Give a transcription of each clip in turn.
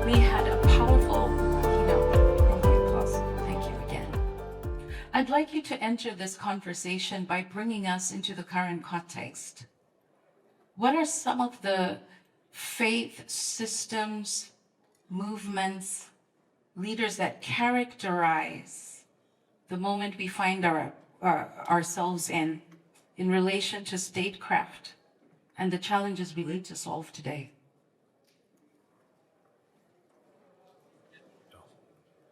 We had a powerful keynote. Round of applause. Thank you again. I'd like you to enter this conversation by bringing us into the current context. What are some of the faith systems, movements, leaders that characterize the moment we find ourselves in relation to statecraft and the challenges we need to solve today?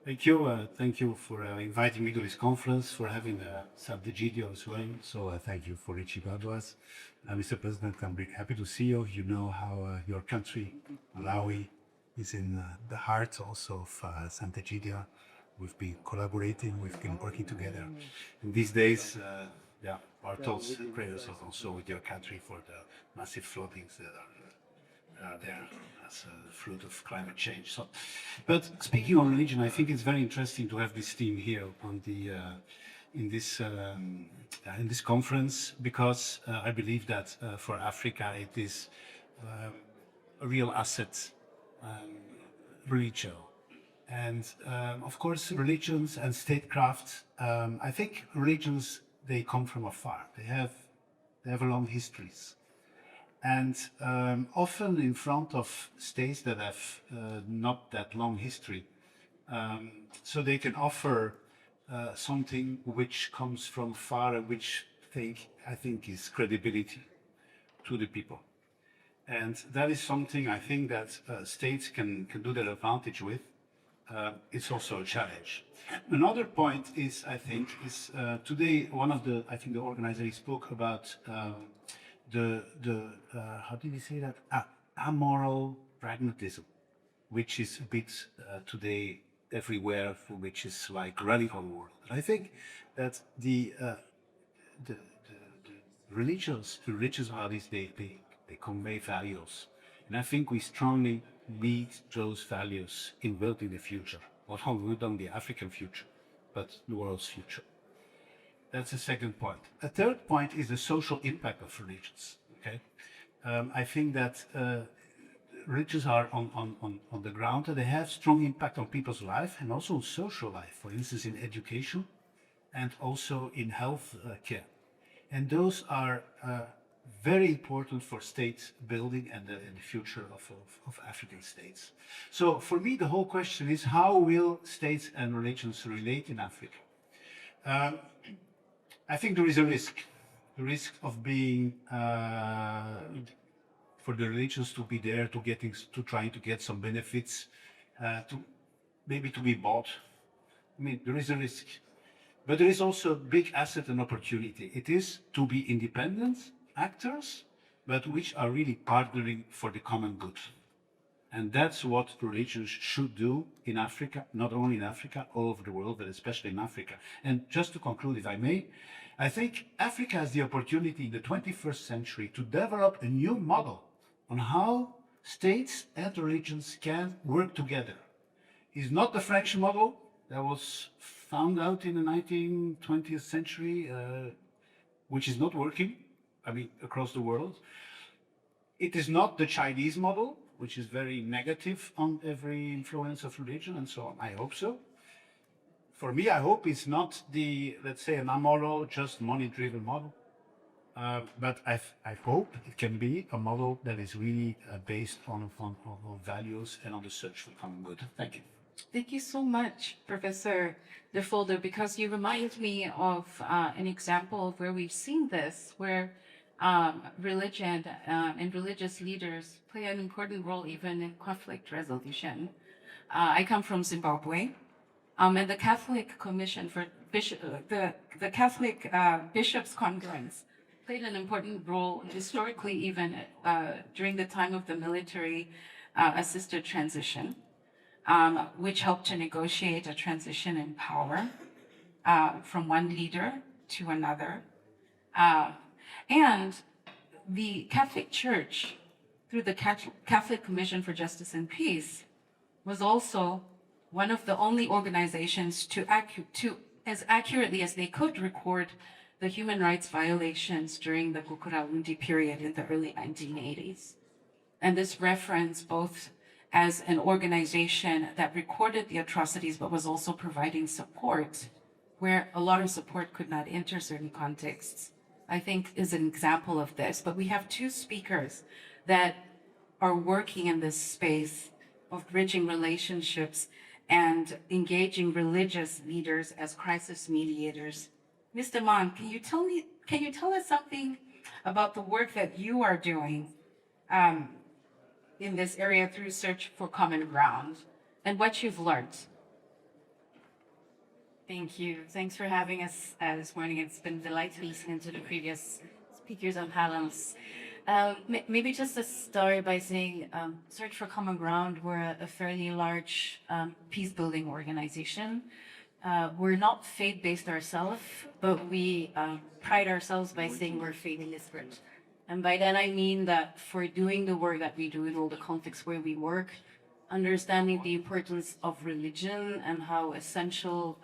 Thank you. Thank you for inviting me to this conference, for having Sabdegidio as well. So thank you for reaching out to us. Mr. President, I'm really happy to see you. You know how your country, Malawi, is in the heart also of Sant'Egidio. We've been collaborating, we've been working together. In these days, our thoughts and prayers are also with your country for the massive floodings that are there as a fruit of climate change. So, but speaking on religion, I think it's very interesting to have this theme here on the in this conference, because I believe that for Africa it is a real asset, religion. And of course, religions and statecraft, I think religions, they come from afar. They have a long histories. And often in front of states that have not that long history. So they can offer something which comes from far and which I think is credibility to the people. And that is something I think that states can do their advantage with. It's also a challenge. Another point is, I think, today I think the organizer spoke about how did he say that? Amoral pragmatism, which is a bit today everywhere, which is like radical world. And I think that the religious values, they convey values. And I think we strongly need those values in building the future, not only the African future, but the world's future. That's the second point. A third point is the social impact of religions. Okay, I think that religions are on the ground, and they have strong impact on people's life and also on social life. For instance, in education and also in health care, and those are very important for state building and the future of African states. So for me, the whole question is, how will states and religions relate in Africa? I think there is a risk of being, for the religions to be there, to trying to get some benefits, to be bought. I mean, there is a risk. But there is also a big asset and opportunity. It is to be independent actors, but which are really partnering for the common good. And that's what religions should do in Africa, not only in Africa, all over the world, but especially in Africa. And just to conclude, if I may, I think Africa has the opportunity in the 21st century to develop a new model on how states and religions can work together. It's not the French model that was found out in the 20th century, which is not working, across the world. It is not the Chinese model, which is very negative on every influence of religion and so on. I hope so. For me, I hope it's not let's say, an amoral, just money-driven model. But I hope it can be a model that is really based on values and on the search for common good. Thank you. Thank you so much, Professor De Volder, because you remind me of an example of where we've seen this, where religion and religious leaders play an important role even in conflict resolution. I come from Zimbabwe, and the Catholic Commission for the Catholic Bishops' Conference played an important role historically, even during the time of the military assisted transition, which helped to negotiate a transition in power from one leader to another. And the Catholic Church, through the Catholic Commission for Justice and Peace, was also one of the only organizations to as accurately as they could record the human rights violations during the Gukurahundi period in the early 1980s. And this reference both as an organization that recorded the atrocities but was also providing support where a lot of support could not enter certain contexts, I think is an example of this. But we have two speakers that are working in this space of bridging relationships and engaging religious leaders as crisis mediators. Mr. Mon, can you tell us something about the work that you are doing in this area through Search for Common Ground and what you've learned? Thank you. Thanks for having us this morning. It's been delightful listening to the previous speakers and panels. Maybe just to start by saying Search for Common Ground, we're a fairly large peace-building organization. We're not faith-based ourselves, but we pride ourselves by saying we're faith illiterate. And by that I mean that for doing the work that we do in all the contexts where we work, understanding the importance of religion and how essential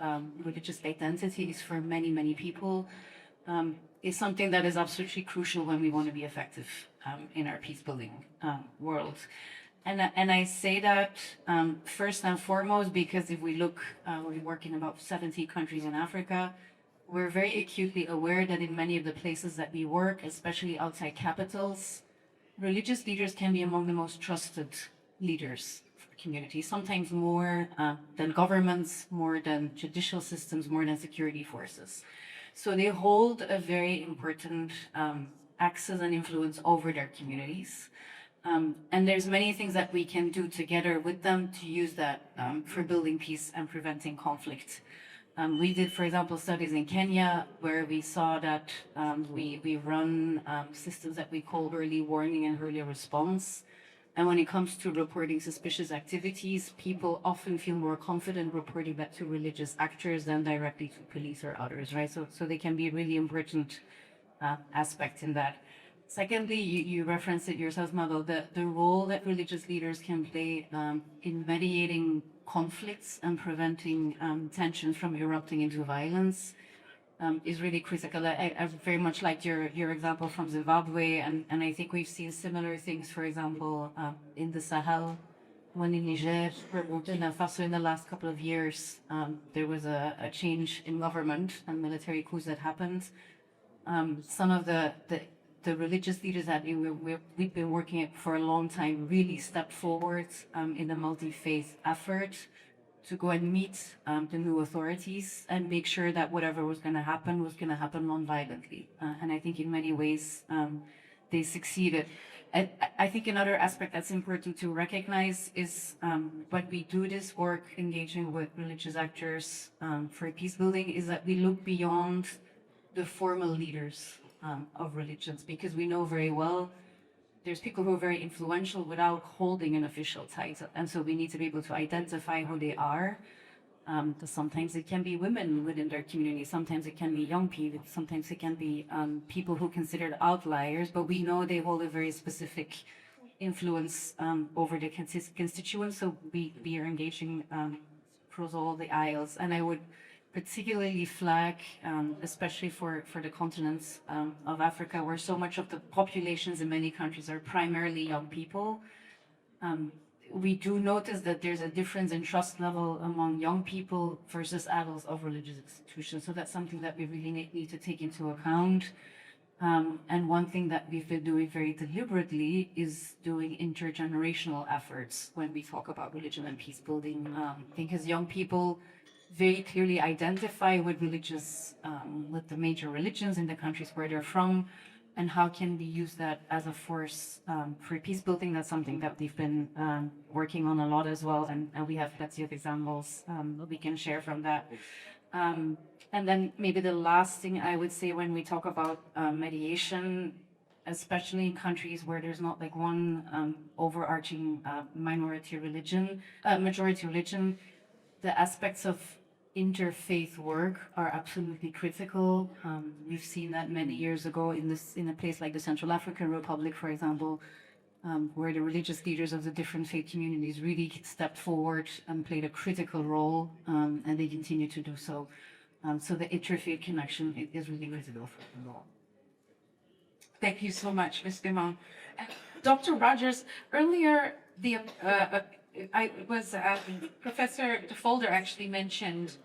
religious identity is for many, many people is something that is absolutely crucial when we want to be effective in our peace-building world. And I say that first and foremost because if we look, we work in about 70 countries in Africa. We're very acutely aware that in many of the places that we work, especially outside capitals, religious leaders can be among the most trusted leaders for communities, sometimes more than governments, more than judicial systems, more than security forces. So they hold a very important access and influence over their communities. And there's many things that we can do together with them to use that for building peace and preventing conflict. We did, for example, studies in Kenya where we saw that we run systems that we call early warning and early response. And when it comes to reporting suspicious activities, people often feel more confident reporting that to religious actors than directly to police or others, right? So they can be a really important aspect in that. Secondly, you referenced it yourself, Mabel, the role that religious leaders can play in mediating conflicts and preventing tensions from erupting into violence is really critical. I very much liked your example from Zimbabwe, and I think we've seen similar things, for example, in the Sahel, when in Niger, Burkina Faso in the last couple of years, there was a change in government and military coups that happened. Some of the religious leaders that we've been working at for a long time really stepped forward in the multi-faith effort to go and meet the new authorities and make sure that whatever was going to happen non-violently. And I think in many ways they succeeded. I think another aspect that's important to recognize is when we do this work engaging with religious actors for peace building is that we look beyond the formal leaders of religions, because we know very well there's people who are very influential without holding an official title. And so we need to be able to identify who they are. Sometimes it can be women within their community. Sometimes it can be young people. Sometimes it can be people who are considered outliers, but we know they hold a very specific influence over the constituents. So we are engaging across all the aisles. And I would particularly flag, especially for the continents of Africa, where so much of the populations in many countries are primarily young people. We do notice that there's a difference in trust level among young people versus adults of religious institutions. So that's something that we really need to take into account. And one thing that we've been doing very deliberately is doing intergenerational efforts when we talk about religion and peace building, because young people very clearly identify with with the major religions in the countries where they're from, and how can we use that as a force for peace building. That's something that we've been working on a lot as well, and we have plenty of examples that we can share from that. And then maybe the last thing I would say when we talk about mediation, especially in countries where there's not like one overarching majority religion, the aspects of interfaith work are absolutely critical. We've seen that many years ago in a place like the Central African Republic, for example, where the religious leaders of the different faith communities really stepped forward and played a critical role, and they continue to do so. So the interfaith connection is really critical for them all. Thank you so much, Ms. Dimon. Dr. Rogers, earlier Professor DeFolder actually mentioned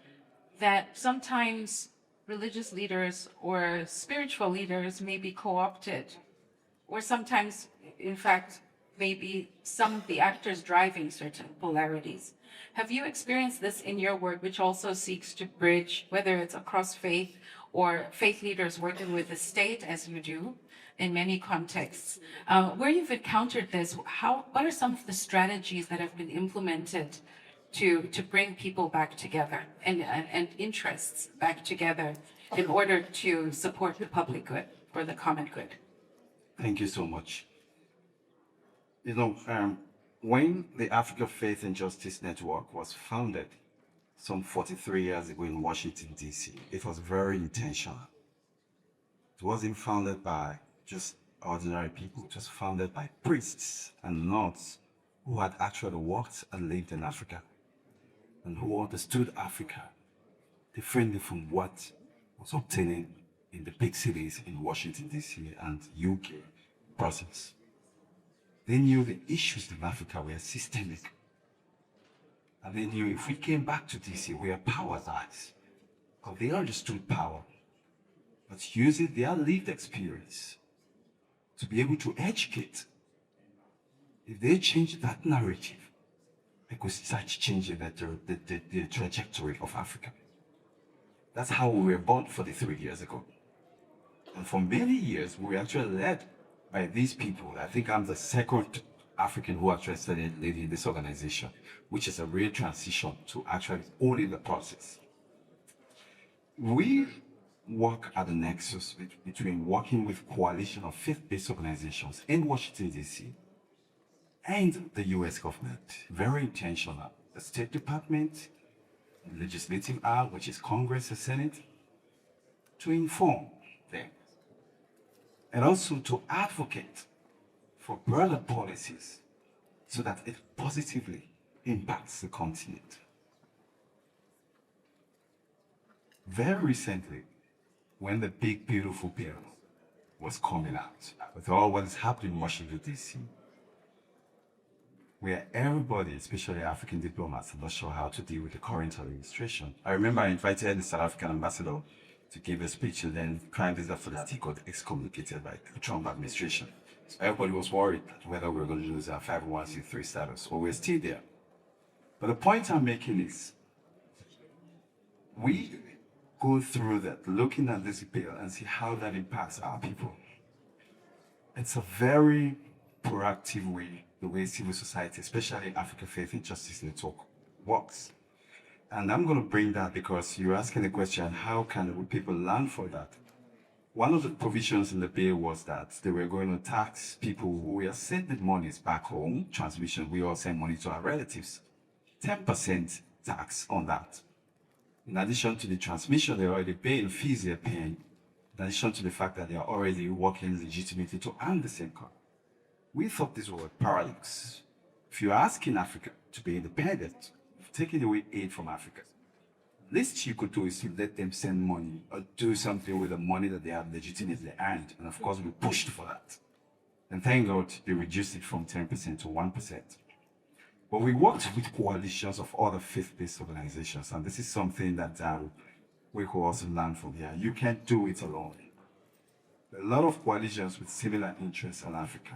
that sometimes religious leaders or spiritual leaders may be co-opted, or sometimes, in fact, maybe some of the actors driving certain polarities. Have you experienced this in your work, which also seeks to bridge, whether it's across faith or faith leaders working with the state, as you do in many contexts? Where you've encountered this, what are some of the strategies that have been implemented to bring people back together and interests back together in order to support the public good or the common good? Thank you so much. You know, when the Africa Faith and Justice Network was founded some 43 years ago in Washington, D.C., it was very intentional. It wasn't founded by just ordinary people, it was founded by priests and nuns who had actually worked and lived in Africa and who understood Africa differently from what was obtaining in the big cities in Washington, D.C. and UK process. They knew the issues in Africa were systemic. And they knew if we came back to DC, where power lies, because they understood power, but using their lived experience to be able to educate. If they change that narrative, they could start changing the trajectory of Africa. That's how we were born 43 years ago. And for many years, we were actually led by these people. I think I'm the second African who actually started leading this organization, which is a real transition to actually owning the process. We work at the nexus between working with coalition of faith-based organizations in Washington, D.C. and the US government. Very intentional. The State Department, the legislative arm, which is Congress and Senate, to inform them and also to advocate for broader policies so that it positively impacts the continent. Very recently, when the big beautiful bill was coming out, with all what is happening in Washington, D.C., where everybody, especially African diplomats, are not sure how to deal with the current administration. I remember I invited the South African ambassador to give a speech, and then Prime Minister Felicity got excommunicated by the Trump administration. So everybody was worried whether we were going to lose our 501c3 status, or we're still there. But the point I'm making is, we go through that, looking at this bill and see how that impacts our people. It's a very proactive way, the way civil society, especially Africa Faith and Justice Network, works. And I'm going to bring that because you're asking the question, how can people learn for that? One of the provisions in the bill was that they were going to tax people who were sending monies back home, transmission, we all send money to our relatives, 10% tax on that. In addition to the transmission, they're already paying fees they're paying, in addition to the fact that they are already working legitimately to earn the same cut. We thought this was a paradox. If you're asking Africa to be independent, taking away aid from Africa, least you could do is to let them send money or do something with the money that they have legitimately earned. And of course, we pushed for that. And thank God they reduced it from 10% to 1%. But we worked with coalitions of other faith-based organizations. And this is something that we could also learn from here. You can't do it alone. There are a lot of coalitions with similar interests in Africa.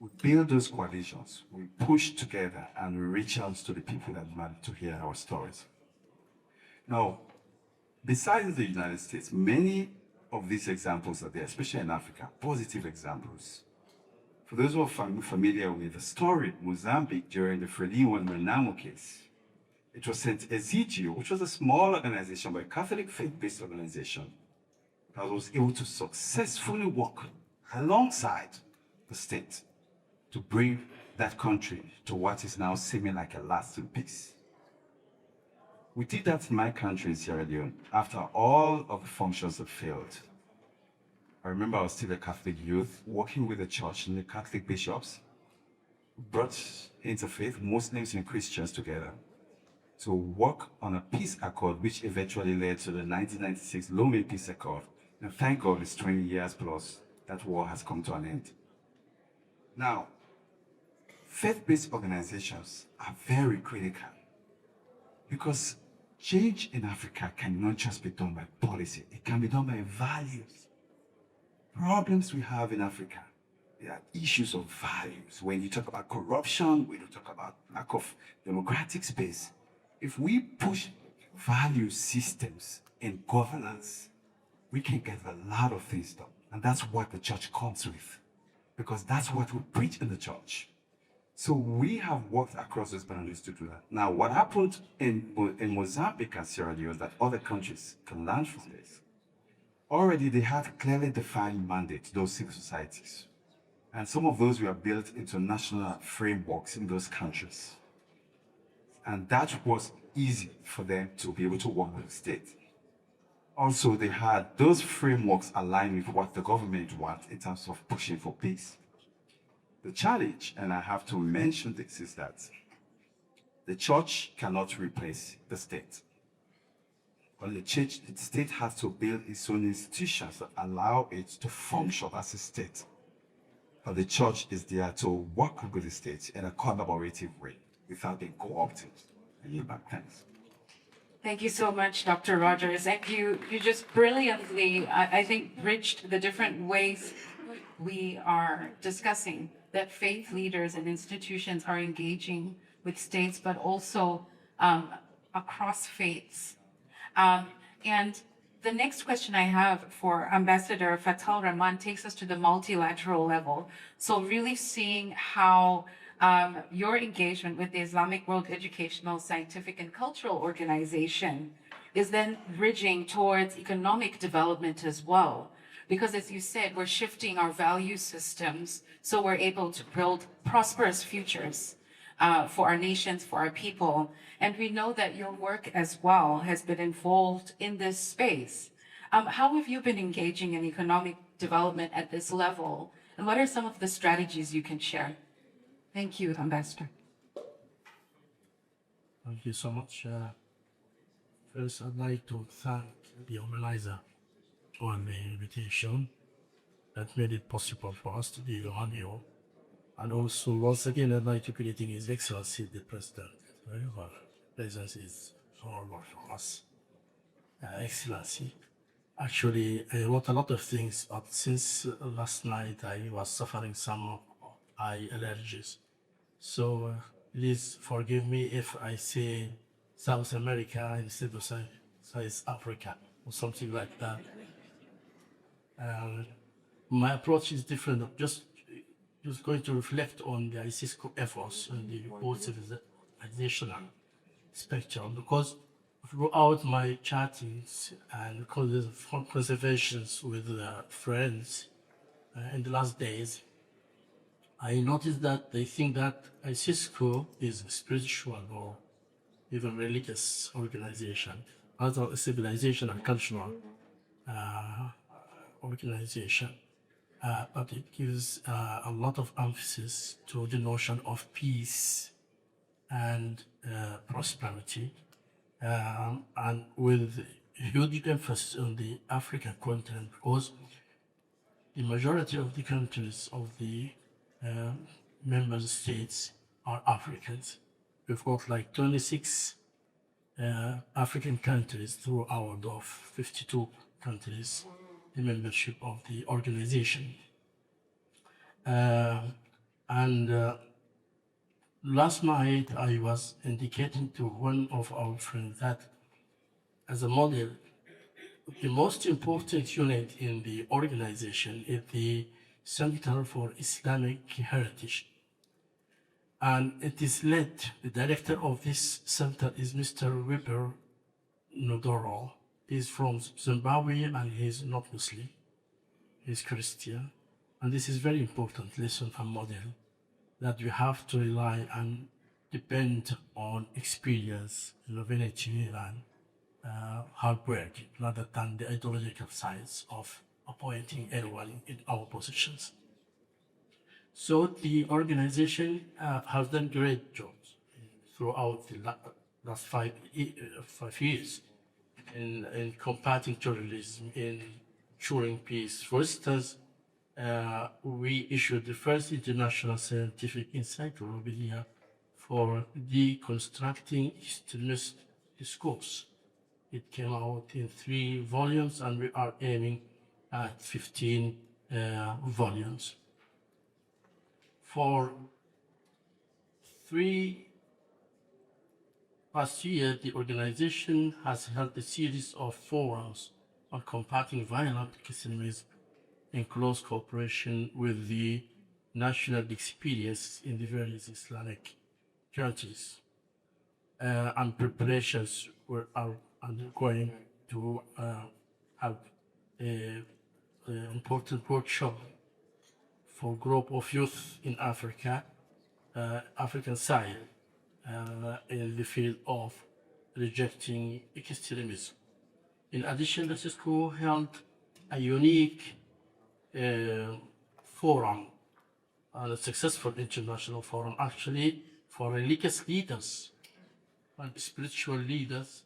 We build those coalitions, we push together, and we reach out to the people that matter to hear our stories. Now, besides the United States, many of these examples are there, especially in Africa, positive examples. For those who are familiar with the story in Mozambique during the Frelimo and Renamo case, it was St. Ezekiel, which was a small organization, but a Catholic faith-based organization, that was able to successfully work alongside the state to bring that country to what is now seeming like a lasting peace. We did that in my country in Sierra Leone after all of the functions had failed. I remember I was still a Catholic youth working with the church and the Catholic bishops, brought interfaith Muslims and Christians together to work on a peace accord, which eventually led to the 1996 Lomé Peace Accord. And thank God it's 20 years plus that war has come to an end. Now, faith-based organizations are very critical because change in Africa cannot just be done by policy. It can be done by values. Problems we have in Africa, there are issues of values. When you talk about corruption, when you talk about lack of democratic space, if we push value systems in governance, we can get a lot of things done. And that's what the church comes with, because that's what we preach in the church. So we have worked across those boundaries to do that. Now, what happened in Mozambique and Sierra Leone that other countries can learn from this, already they had clearly defined mandates, those civil societies. And some of those were built into national frameworks in those countries. And that was easy for them to be able to work with the state. Also, they had those frameworks aligned with what the government wants in terms of pushing for peace. The challenge, and I have to mention this, is that the church cannot replace the state. But the state has to build its own institutions that allow it to function as a state. But the church is there to work with the state in a collaborative way without being co-opted. Thanks. Thank you so much, Dr. Rogers. And you just brilliantly, I think, bridged the different ways we are discussing that faith leaders and institutions are engaging with states, but also across faiths. And the next question I have for Ambassador Fatal Rahman takes us to the multilateral level. So really seeing how your engagement with the Islamic World Educational, Scientific, and Cultural Organization is then bridging towards economic development as well. Because as you said, we're shifting our value systems so we're able to build prosperous futures for our nations, for our people. And we know that your work as well has been involved in this space. How have you been engaging in economic development at this level? And what are some of the strategies you can share? Thank you, Ambassador. Thank you so much. First, I'd like to thank the organizer for the invitation that made it possible for us to be on here. And also, once again, I'd like to greet His Excellency, the President. Her presence is honorable for us. Excellency. Actually, I wrote a lot of things, but since last night I was suffering some eye allergies. So please forgive me if I say South America instead of South Africa or something like that. My approach is different. Just going to reflect on the ICISCO efforts in the post-civilizational spectrum, because throughout my chattings and conversations with friends in the last days, I noticed that they think that ICISCO is a spiritual or even religious organization, as a civilization and cultural organization. But it gives a lot of emphasis to the notion of peace and prosperity, and with huge emphasis on the African continent, because the majority of the countries of the member states are Africans. We've got like 26 African countries throughout of 52 countries, the membership of the organization. Last night I was indicating to one of our friends that as a model, the most important unit in the organization is the Center for Islamic Heritage. And it is led, the director of this center is Mr. Weber Nodoro. He's from Zimbabwe and he's not Muslim, he's Christian. And this is very important lesson and model that we have to rely and depend on experience, ingenuity, and hard work, rather than the ideological sides of appointing anyone in our positions. So the organization has done great jobs throughout the last 5 years in combating terrorism, in ensuring peace. For instance, we issued the first international scientific encyclopedia for deconstructing extremist discourse. It came out in 3 volumes, and we are aiming at 15 volumes. For 3 past years, the organization has held a series of forums on combating violent extremism in close cooperation with the national experience in the various Islamic countries. And preparations are undergoing to have an important workshop for group of youth in Africa, African side, in the field of rejecting extremism. In addition, the Cisco held a unique forum, a successful international forum, actually, for religious leaders and spiritual leaders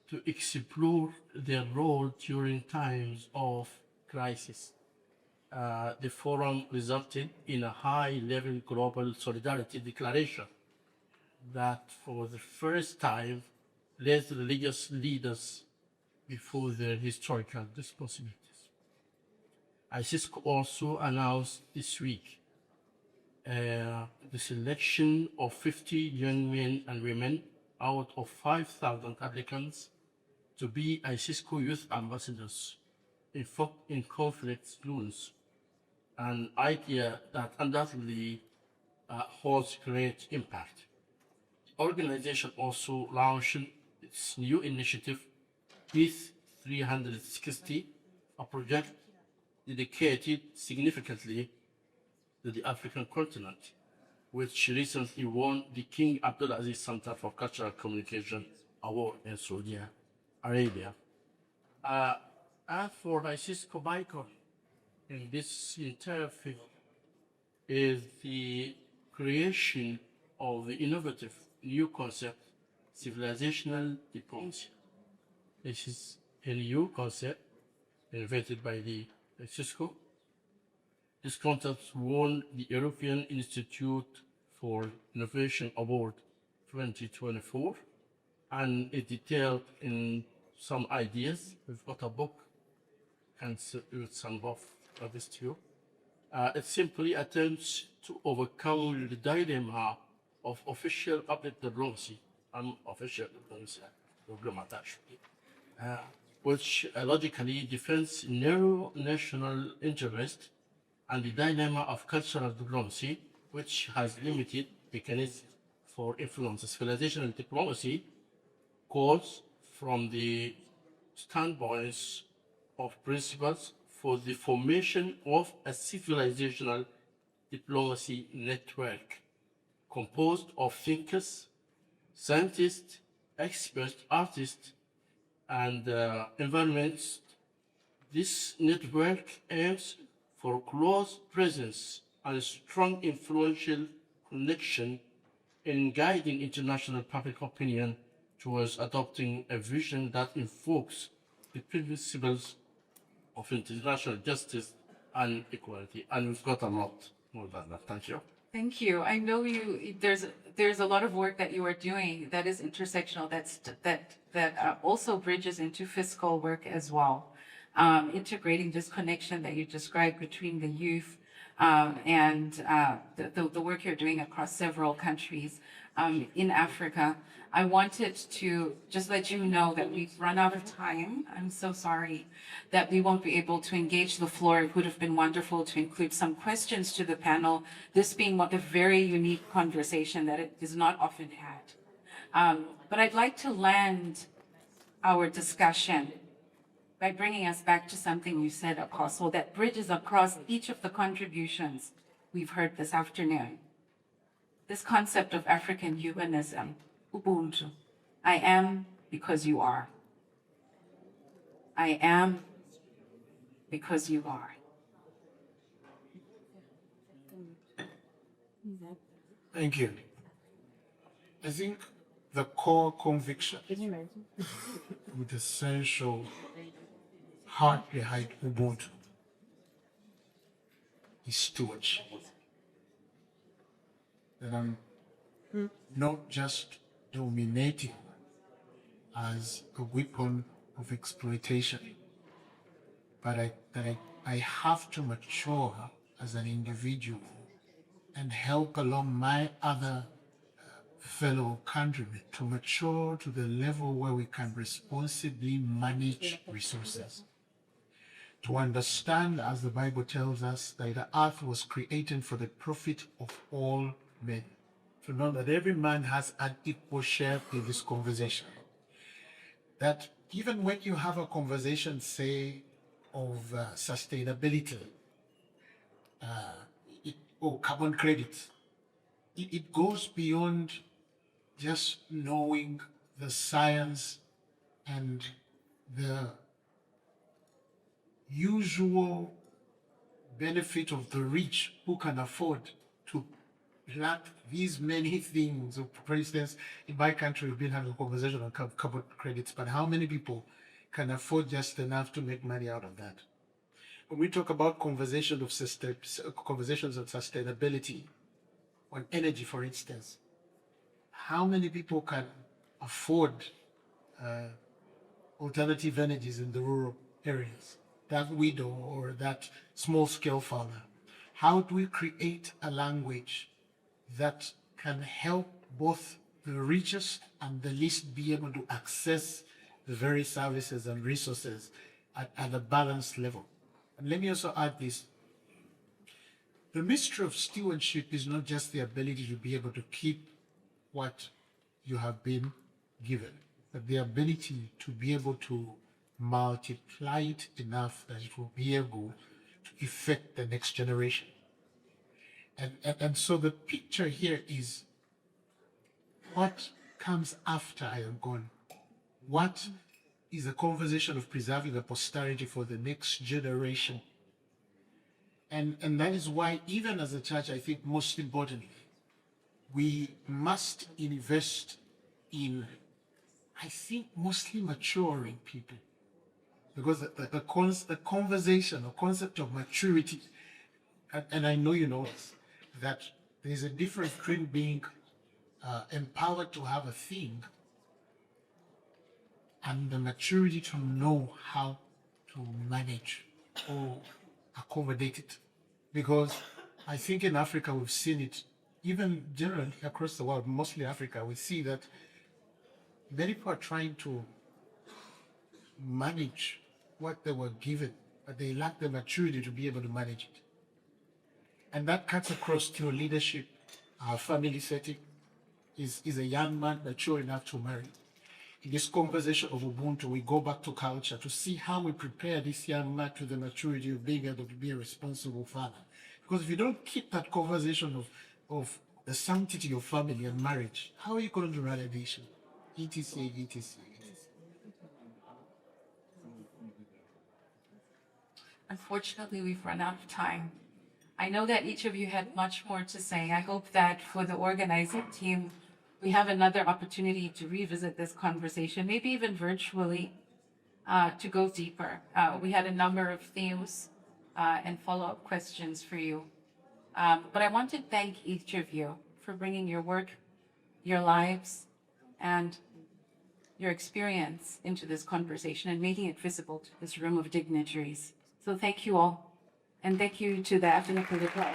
to explore their role during times of crisis. The forum resulted in a high-level global solidarity declaration that for the first time raised religious leaders before their historical responsibilities. ISISCO also announced this week the selection of 50 young men and women out of 5,000 applicants to be ISISCO youth ambassadors in conflict zones, an idea that undoubtedly holds great impact. The organization also launched its new initiative, Peace 360, a project dedicated significantly to the African continent, which recently won the King Abdulaziz Center for Cultural Communication Award in Saudi Arabia. And for ISISCO Bicon in this entire field is the creation of the innovative new concept, civilizational diplomacy. This is a new concept invented by the ISISCO. This concept won the European Institute for Innovation Award 2024, and it detailed in some ideas. We've got a book, and with some of this to you. It simply attempts to overcome the dilemma of official public diplomacy and official diplomacy, which logically defends narrow national interest, and the dilemma of cultural diplomacy, which has limited mechanisms for influence. Civilizational diplomacy calls from the standpoints of principles for the formation of a civilizational diplomacy network composed of thinkers, scientists, experts, artists, and environments. This network aims for close presence and strong influential connection in guiding international public opinion towards adopting a vision that invokes the principles of international justice and equality. And we've got a lot more than that. Thank you. Thank you. I know there's a lot of work that you are doing that is intersectional, that also bridges into fiscal work as well. Integrating this connection that you described between the youth and the work you're doing across several countries in Africa. I wanted to just let you know that we've run out of time. I'm so sorry that we won't be able to engage the floor. It would have been wonderful to include some questions to the panel, this being a very unique conversation that it is not often had. But I'd like to land our discussion by bringing us back to something you said, Apostle, that bridges across each of the contributions we've heard this afternoon. This concept of African humanism, Ubuntu. I am because you are. I am because you are. Thank you. I think the core conviction with the essential heart behind Ubuntu is stewardship. That I'm not just dominating as a weapon of exploitation, but I have to mature as an individual and help along my other fellow countrymen to mature to the level where we can responsibly manage resources. To understand, as the Bible tells us, that the earth was created for the profit of all men. To know that every man has an equal share in this conversation. That even when you have a conversation, say, of sustainability, or carbon credits, it goes beyond just knowing the science and the usual benefit of the rich who can afford to plant these many things. For instance, in my country, we've been having a conversation on carbon credits, but how many people can afford just enough to make money out of that? When we talk about conversations of sustainability, on energy, for instance, how many people can afford alternative energies in the rural areas? That widow or that small-scale farmer. How do we create a language that can help both the richest and the least be able to access the very services and resources at a balanced level? And let me also add this. The mystery of stewardship is not just the ability to be able to keep what you have been given, but the ability to be able to multiply it enough that it will be able to affect the next generation. And so the picture here is what comes after I am gone. What is a conversation of preserving a posterity for the next generation? And that is why, even as a church, I think most importantly, we must invest in, I think, mostly maturing people. Because the conversation, the concept of maturity, and I know you know this, that there's a difference between being empowered to have a thing and the maturity to know how to manage or accommodate it. Because I think in Africa we've seen it, even generally across the world, mostly Africa, we see that many people are trying to manage what they were given, but they lack the maturity to be able to manage it. And that cuts across to leadership. Our family setting is a young man mature enough to marry. In this conversation of Ubuntu, we go back to culture to see how we prepare this young man to the maturity of being able to be a responsible father. Because if you don't keep that conversation of the sanctity of family and marriage, how are you going to run a nation? etc. Unfortunately, we've run out of time. I know that each of you had much more to say. I hope that for the organizing team, we have another opportunity to revisit this conversation, maybe even virtually, to go deeper. We had a number of themes and follow-up questions for you. But I want to thank each of you for bringing your work, your lives, and your experience into this conversation and making it visible to this room of dignitaries. So thank you all. And thank you to the Multilateral.